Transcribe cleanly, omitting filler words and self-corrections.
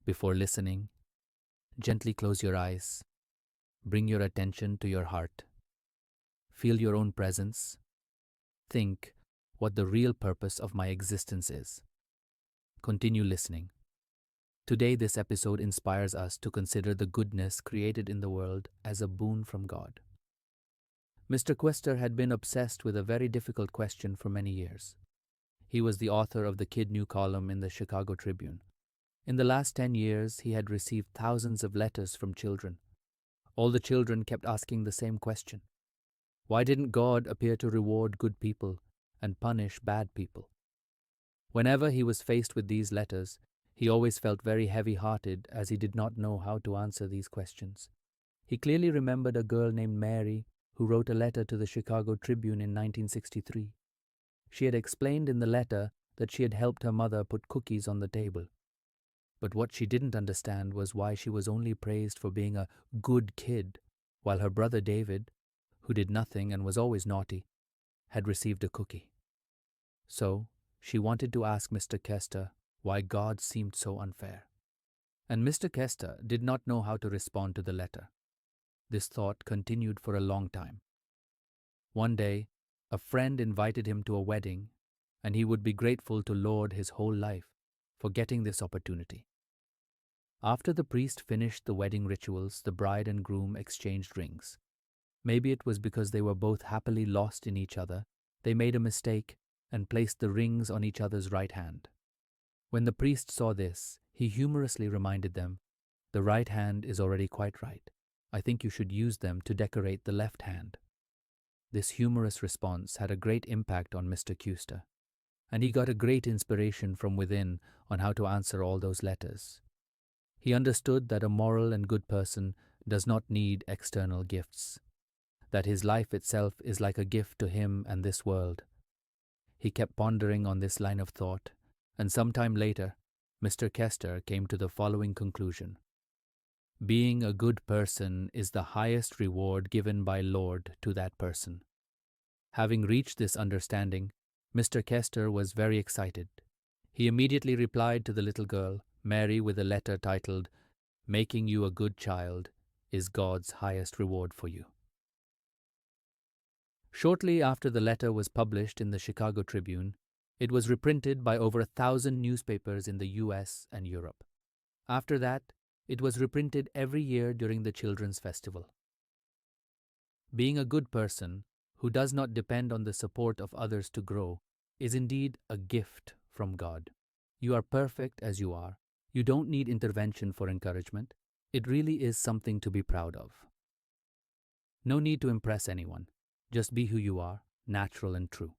Before listening, gently close your eyes, bring your attention to your heart, feel your own presence, think what the real purpose of my existence is. Continue listening. Today, this episode inspires us to consider the goodness created in the world as a boon from God. Mr. Quester had been obsessed with a very difficult question for many years. He was the author of the Kid New column in the Chicago Tribune. In the last 10 years, he had received thousands of letters from children. All the children kept asking the same question. Why didn't God appear to reward good people and punish bad people? Whenever he was faced with these letters, he always felt very heavy-hearted as he did not know how to answer these questions. He clearly remembered a girl named Mary who wrote a letter to the Chicago Tribune in 1963. She had explained in the letter that she had helped her mother put cookies on the table. But what she didn't understand was why she was only praised for being a good kid, while her brother David, who did nothing and was always naughty, had received a cookie. So, she wanted to ask Mr. Kester why God seemed so unfair. And Mr. Kester did not know how to respond to the letter. This thought continued for a long time. One day, a friend invited him to a wedding, and he would be grateful to Lord his whole life for getting this opportunity. After the priest finished the wedding rituals, the bride and groom exchanged rings. Maybe it was because they were both happily lost in each other, they made a mistake and placed the rings on each other's right hand. When the priest saw this, he humorously reminded them, "The right hand is already quite right. I think you should use them to decorate the left hand." This humorous response had a great impact on Mr. Kester, and he got a great inspiration from within on how to answer all those letters. He understood that a moral and good person does not need external gifts, that his life itself is like a gift to him and this world. He kept pondering on this line of thought, and some time later, Mr. Kester came to the following conclusion. Being a good person is the highest reward given by Lord to that person. Having reached this understanding, Mr. Kester was very excited. He immediately replied to the little girl, Mary, with a letter titled, "Making you a good child is God's highest reward for you." Shortly after the letter was published in the Chicago Tribune, it was reprinted by over 1,000 newspapers in the US and Europe. After that, it was reprinted every year during the Children's Festival. Being a good person who does not depend on the support of others to grow is indeed a gift from God. You are perfect as you are. You don't need intervention for encouragement. It really is something to be proud of. No need to impress anyone. Just be who you are, natural and true.